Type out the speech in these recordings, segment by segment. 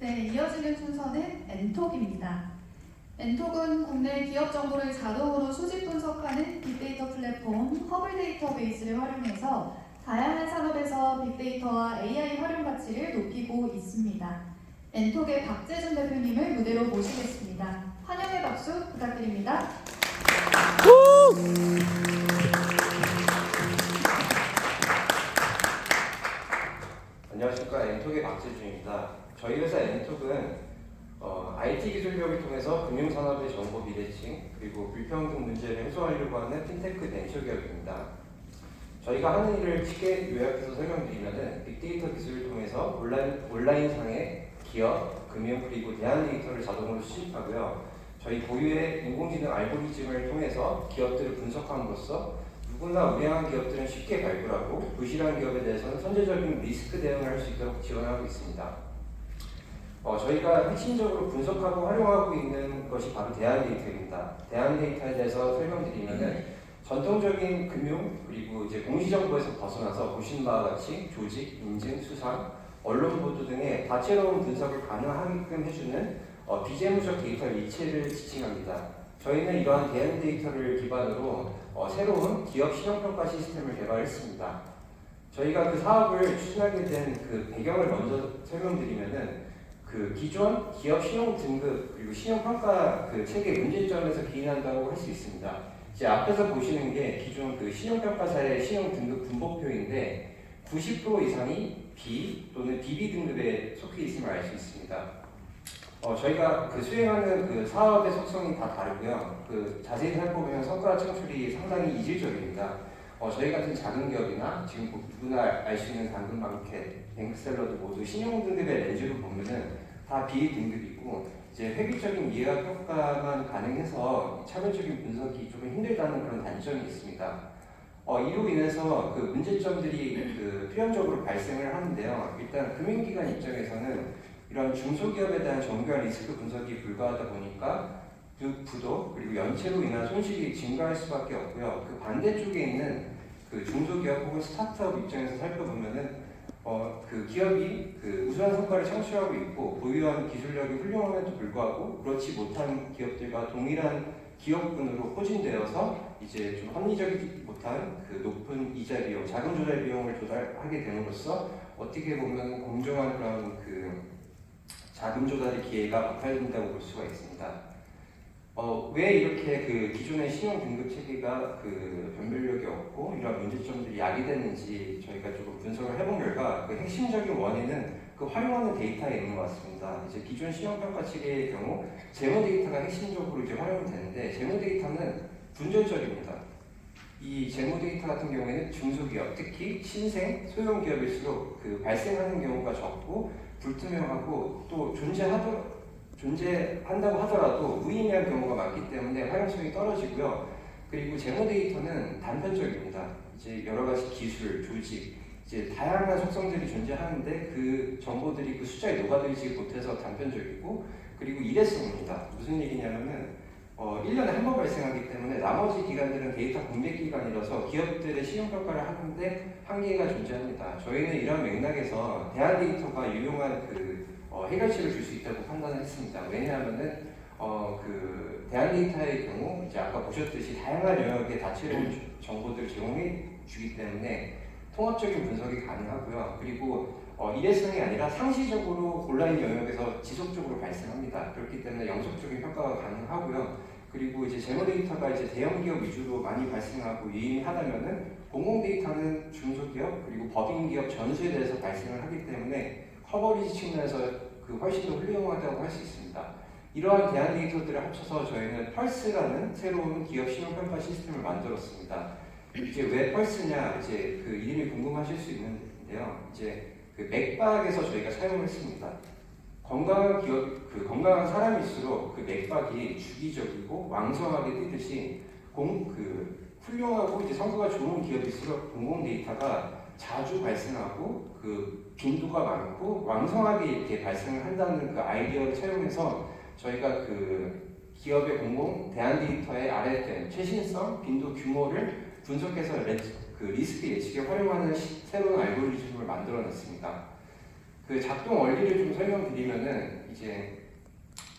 네, 이어지는 순서는 엔톡입니다. 엔톡은 국내 기업 정보를 자동으로 수집 분석하는 빅데이터 플랫폼 허블 데이터베이스를 활용해서 다양한 산업에서 빅데이터와 AI 활용 가치를 높이고 있습니다. 엔톡의 박재준 대표님을 무대로 모시겠습니다. 환영의 박수 부탁드립니다. 안녕하십니까. 엔톡의 박재준입니다. 저희 회사 엔톡은 IT 기술력을 통해서 금융산업의 정보 비대칭 그리고 불평등 문제를 해소하려고 하는 핀테크 벤처 기업입니다. 저희가 하는 일을 쉽게 요약해서 설명드리면은 빅데이터 기술을 통해서 온라인상의 기업, 금융 그리고 대안 데이터를 자동으로 수집하고요. 저희 고유의 인공지능 알고리즘을 통해서 기업들을 분석함으로써 누구나 우량한 기업들은 쉽게 발굴하고 부실한 기업에 대해서는 선제적인 리스크 대응을 할 수 있도록 지원하고 있습니다. 저희가 핵심적으로 분석하고 활용하고 있는 것이 바로 대안 데이터입니다. 대안 데이터에 대해서 설명드리면은 전통적인 금융 그리고 이제 공시정보에서 벗어나서 보신 바와 같이 조직, 인증, 수상, 언론 보도 등의 다채로운 분석을 가능하게끔 해주는 비재무적 데이터 일체를 지칭합니다. 저희는 이러한 대안 데이터를 기반으로 새로운 기업 신용평가 시스템을 개발했습니다. 저희가 그 사업을 추진하게 된 그 배경을 먼저 설명드리면은 그 기존 기업 신용 등급 그리고 신용평가 그 체계 문제점에서 기인한다고 할 수 있습니다. 이제 앞에서 보시는 게 기존 그 신용평가사의 신용 등급 분법표인데 90% 이상이 B 또는 BB 등급에 속해 있음을 알 수 있습니다. 저희가 그 수행하는 그 사업의 속성이 다 다르고요. 그 자세히 살펴보면 성과 창출이 상당히 이질적입니다. 저희 같은 작은 기업이나 지금 누구나 알 수 있는 당근마켓, 뱅크샐러드 모두 신용 등급의 렌즈로 보면은 다 B 등급이고 이제 획일적인 이해와 평가만 가능해서 차별적인 분석이 조금 힘들다는 그런 단점이 있습니다. 이로 인해서 그 문제점들이 그 필연적으로 발생을 하는데요. 일단 금융기관 입장에서는 이런 중소기업에 대한 정교한 리스크 분석이 불가하다 보니까 그 부도 그리고 연체로 인한 손실이 증가할 수밖에 없고요. 그 반대쪽에 있는 그 중소기업 혹은 스타트업 입장에서 살펴보면은 그 기업이 그 우수한 성과를 창출하고 있고 보유한 기술력이 훌륭함에도 불구하고 그렇지 못한 기업들과 동일한 기업군으로 포진되어서 이제 좀 합리적이지 못한 그 높은 이자 비용, 자금 조달 비용을 조달하게 됨으로써 어떻게 보면 공정한 그런 그 자금 조달의 기회가 박탈된다고 볼 수가 있습니다. 왜 이렇게 그 기존의 신용 등급 체계가 그 변별력이 없고 이런 문제점들이 야기되는지 저희가 조금 분석을 해본 결과 그 핵심적인 원인은 그 활용하는 데이터에 있는 것 같습니다. 이제 기존 신용평가 체계의 경우 재무 데이터가 핵심적으로 이제 활용이 되는데 재무 데이터는 분절적입니다. 이 재무 데이터 같은 경우에는 중소기업, 특히 신생, 소형 기업일수록 그 발생하는 경우가 적고 불투명하고 또 존재한다고 하더라도 무의미한 경우가 많기 때문에 활용성이 떨어지고요. 그리고 재무 데이터는 단편적입니다. 이제 여러 가지 기술, 조직, 이제 다양한 속성들이 존재하는데 그 정보들이 그 숫자에 녹아들지 못해서 단편적이고 그리고 일회성입니다. 무슨 얘기냐면은 1년에 한 번 발생하기 때문에 나머지 기간들은 데이터 공백 기간이라서 기업들의 신용평가를 하는데 한계가 존재합니다. 저희는 이런 맥락에서 대안 데이터가 유용한 그 해결책을 줄 수 있다고 판단을 했습니다. 왜냐하면은 그 대안 데이터의 경우 이제 아까 보셨듯이 다양한 영역의 다채로운 정보들을 제공해 주기 때문에 통합적인 분석이 가능하고요. 그리고 일회성이 아니라 상시적으로 온라인 영역에서 지속적으로 발생합니다. 그렇기 때문에 영속적인 평가가 가능하고요. 그리고 이제 재무 데이터가 이제 대형 기업 위주로 많이 발생하고 유의미하다면은 공공 데이터는 중소기업 그리고 법인 기업 전수에 대해서 발생을 하기 때문에 커버리지 측면에서 그 훨씬 더 훌륭하다고 할 수 있습니다. 이러한 대안 데이터들을 합쳐서 저희는 펄스라는 새로운 기업 신용평가 시스템을 만들었습니다. 이제 왜 펄스냐 이제 그 이름이 궁금하실 수 있는데요. 이제 그 맥박에서 저희가 사용했습니다. 건강한 기업, 그 건강한 사람일수록 그 맥박이 주기적이고 왕성하게 뜨듯이 훌륭하고 이제 성과가 좋은 기업일수록 공공 데이터가 자주 발생하고 그 빈도가 많고 왕성하게 이렇게 발생을 한다는 그 아이디어를 사용해서 저희가 그 기업의 공공 대안 데이터의 아래된 최신성, 빈도 규모를 분석해서 그 리스크 예측에 활용하는 새로운 알고리즘을 만들어냈습니다. 그 작동 원리를 좀 설명드리면은 이제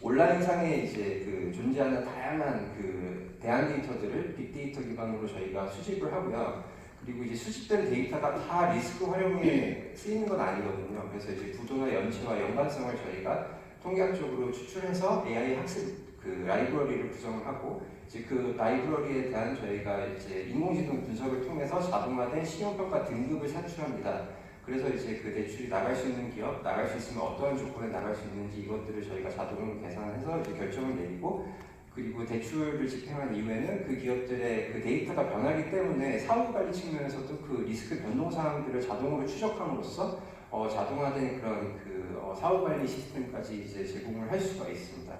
온라인상에 이제 그 존재하는 다양한 그 대안 데이터들을 빅데이터 기반으로 저희가 수집을 하고요. 그리고 이제 수집된 데이터가 다 리스크 활용에 쓰이는 건 아니거든요. 그래서 이제 구조나 연체와 연관성을 저희가 통계학적으로 추출해서 AI 학습 그 라이브러리를 구성을 하고 이제 그 라이브러리에 대한 저희가 이제 인공지능 분석을 통해서 자동화된 신용평가 등급을 산출합니다. 그래서 이제 그 대출이 나갈 수 있는 기업, 나갈 수 있으면 어떠한 조건에 나갈 수 있는지 이것들을 저희가 자동으로 계산해서 이제 결정을 내리고 그리고 대출을 집행한 이후에는 그 기업들의 그 데이터가 변하기 때문에 사후관리 측면에서도 그 리스크 변동 사항들을 자동으로 추적함으로써 자동화된 그런 그 사후관리 시스템까지 이제 제공을 할 수가 있습니다.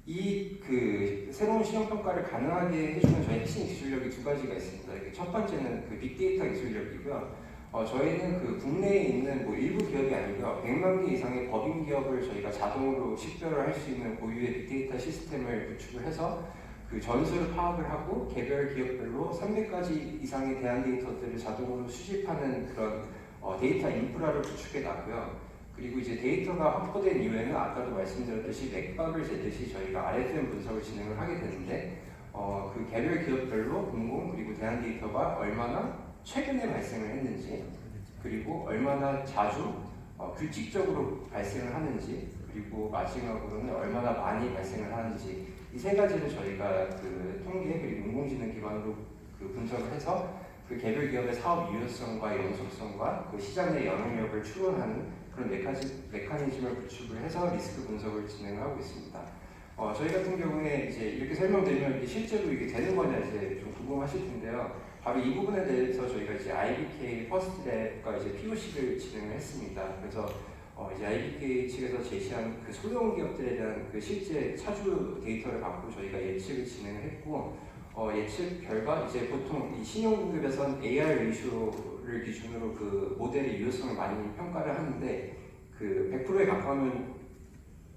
이 그 새로운 신용평가를 가능하게 해주는 저희 핵심 기술력이 두 가지가 있습니다. 첫 번째는 그 빅데이터 기술력이고요. 저희는 그 국내에 있는 뭐 일부 기업이 아니고요. 100만 개 이상의 법인 기업을 저희가 자동으로 식별을 할 수 있는 고유의 빅데이터 시스템을 구축을 해서 그 전수를 파악을 하고 개별 기업별로 300가지 이상의 대안 데이터들을 자동으로 수집하는 그런 데이터 인프라를 구축해 놨고요. 그리고 이제 데이터가 확보된 이후에는 아까도 말씀드렸듯이 맥박을 재듯이 저희가 RFM 분석을 진행을 하게 되는데 그 개별 기업별로 공공 그리고 대안 데이터가 얼마나 최근에 발생을 했는지 그리고 얼마나 자주 규칙적으로 발생을 하는지 그리고 마지막으로는 얼마나 많이 발생을 하는지 이 세 가지를 저희가 그 통계 그리고 인공지능 기반으로 그 분석을 해서 그 개별 기업의 사업 유효성과 영속성과 그 시장 내 영향력을 추론하는 그런 메커니즘을 구축을 해서 리스크 분석을 진행하고 있습니다. 저희 같은 경우에 이제 이렇게 설명드리면 이게 실제로 이게 되는 거냐 이제 좀 궁금하실 텐데요. 바로 이 부분에 대해서 저희가 이제 IBK 퍼스트랩과 이제 POC를 진행을 했습니다. 그래서 이제 IBK 측에서 제시한 그 소형 기업들에 대한 그 실제 차주 데이터를 갖고 저희가 예측을 진행을 했고 예측 결과 이제 보통 이 신용등급에선 AR 레이쇼를 기준으로 그 모델의 유효성을 많이 평가를 하는데 그 100%에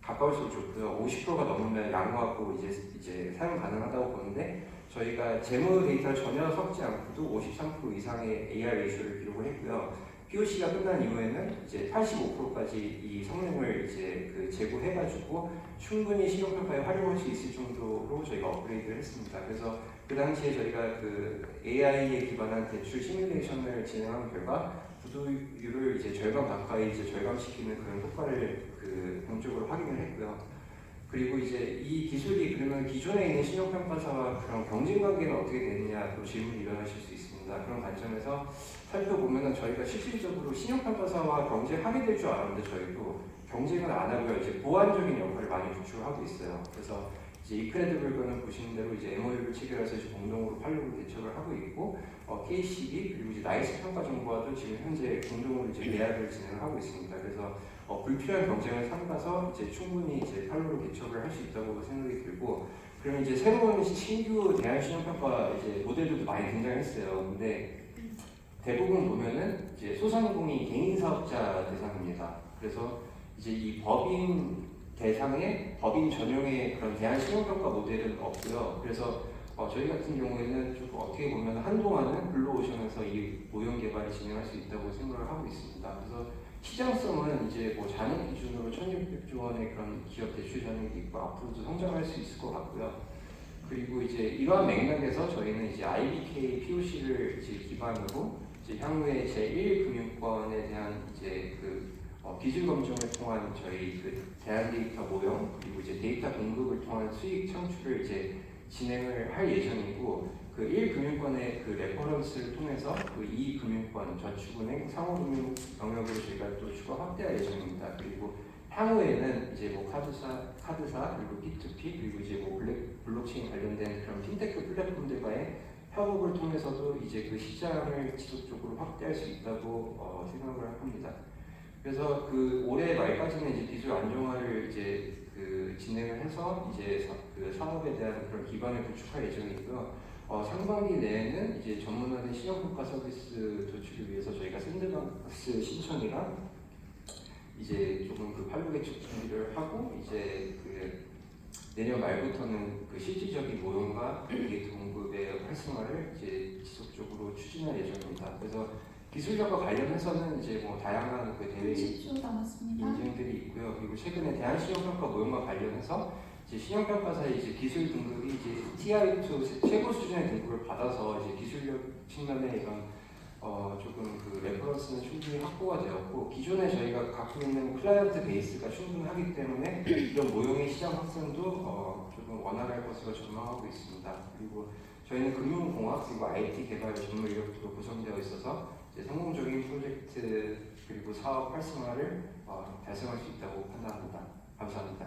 가까울수록 좋고요. 50%가 넘으면 양호하고 이제 사용 가능하다고 보는데 저희가 재무 데이터를 전혀 섞지 않고도 53% 이상의 AR 레이쇼를 기록을 했고요. POC가 끝난 이후에는 이제 85%까지 이 성능을 이제 그 제고해가지고 충분히 신용평가에 활용할 수 있을 정도로 저희가 업그레이드를 했습니다. 그래서 그 당시에 저희가 그 AI에 기반한 대출 시뮬레이션을 진행한 결과 부도율을 이제 절반 가까이 이제 절감시키는 그런 효과를 그 본적으로 확인을 했고요. 그리고 이제 이 기술이 그러면 기존에 있는 신용평가사와 그런 경쟁 관계는 어떻게 되느냐 또 질문이 일어나실 수 있습니다. 그런 관점에서 살펴보면은 저희가 실질적으로 신용평가사와 경쟁하게 될 줄 알았는데 저희도 경쟁을 안 하고요. 이제 보완적인 역할을 많이 구축을 하고 있어요. 그래서 이제 이크레디블과는 보시는 대로 이제 MOU를 체결해서 이제 공동으로 팔로우 대처를 하고 있고 KCB 그리고 이제 나이스 평가 정보와도 지금 현재 공동으로 이제 계약을 진행하고 있습니다. 그래서 불필요한 경쟁을 삼가서 이제 충분히 이제 팔로우 개척을 할 수 있다고 생각이 들고 그러면 이제 새로운 신규 대안 신용평가 이제 모델들도 많이 등장했어요. 근데 대부분 보면은 이제 소상공인 개인 사업자 대상입니다. 그래서 이제 이 법인 대상의 법인 전용의 그런 대안 신용평가 모델은 없고요. 그래서 저희 같은 경우에는 좀 어떻게 보면 한동안은 블루오션에서 이 모형 개발을 진행할 수 있다고 생각을 하고 있습니다. 그래서 시장성은 이제 뭐 잔액 기준으로 1,600조 원의 그런 기업 대출 잔액이 있고 앞으로도 성장할 수 있을 것 같고요. 그리고 이제 이러한 맥락에서 저희는 이제 IBK POC를 이제 기반으로 이제 향후에 제1금융권에 대한 이제 그 기술 검증을 통한 저희 그 대안 데이터 모형 그리고 이제 데이터 공급을 통한 수익 창출을 이제 진행을 할 예정이고 그 1금융권의 그 레퍼런스를 통해서 그 2금융권 저축은행 상호금융 영역으로 저희가 또 추가 확대할 예정입니다. 그리고 향후에는 이제 뭐 카드사 그리고 P2P 그리고 이제 뭐 블록체인 관련된 그런 핀테크 플랫폼들과의 협업을 통해서도 이제 그 시장을 지속적으로 확대할 수 있다고 생각을 합니다. 그래서 그 올해 말까지는 이제 기술 안정화를 이제 그 진행을 해서 이제 그 산업에 대한 그런 기반을 구축할 예정이고요. 상반기 내에는 이제 전문화된 신용평가 서비스 도출을 위해서 저희가 샌드박스 신청이랑 이제 조금 그 팔로 개척 준비를 하고 이제 그 내년 말부터는 그 실질적인 모형과 데이터 공급의 활성화를 이제 지속적으로 추진할 예정입니다. 그래서 기술력과 관련해서는 이제 뭐 다양한 그 대회 10초 남았습니다. 인증들이 있고요. 그리고 최근에 대한신용평가 모형과 관련해서 이제 신용평가사의 이제 기술 등급이 이제 TI2 최고 수준의 등급을 받아서 이제 기술력 측면에 이런 조금 그 레퍼런스는 충분히 확보가 되었고, 기존에 저희가 갖고 있는 클라이언트 베이스가 충분하기 때문에 이런 모형의 시장 확산도 조금 원활할 것으로 전망하고 있습니다. 그리고 저희는 금융공학 그리고 IT 개발 전문 인력으로 구성되어 있어서 이제 성공적인 프로젝트 그리고 사업 활성화를 달성할 수 있다고 판단합니다. 감사합니다.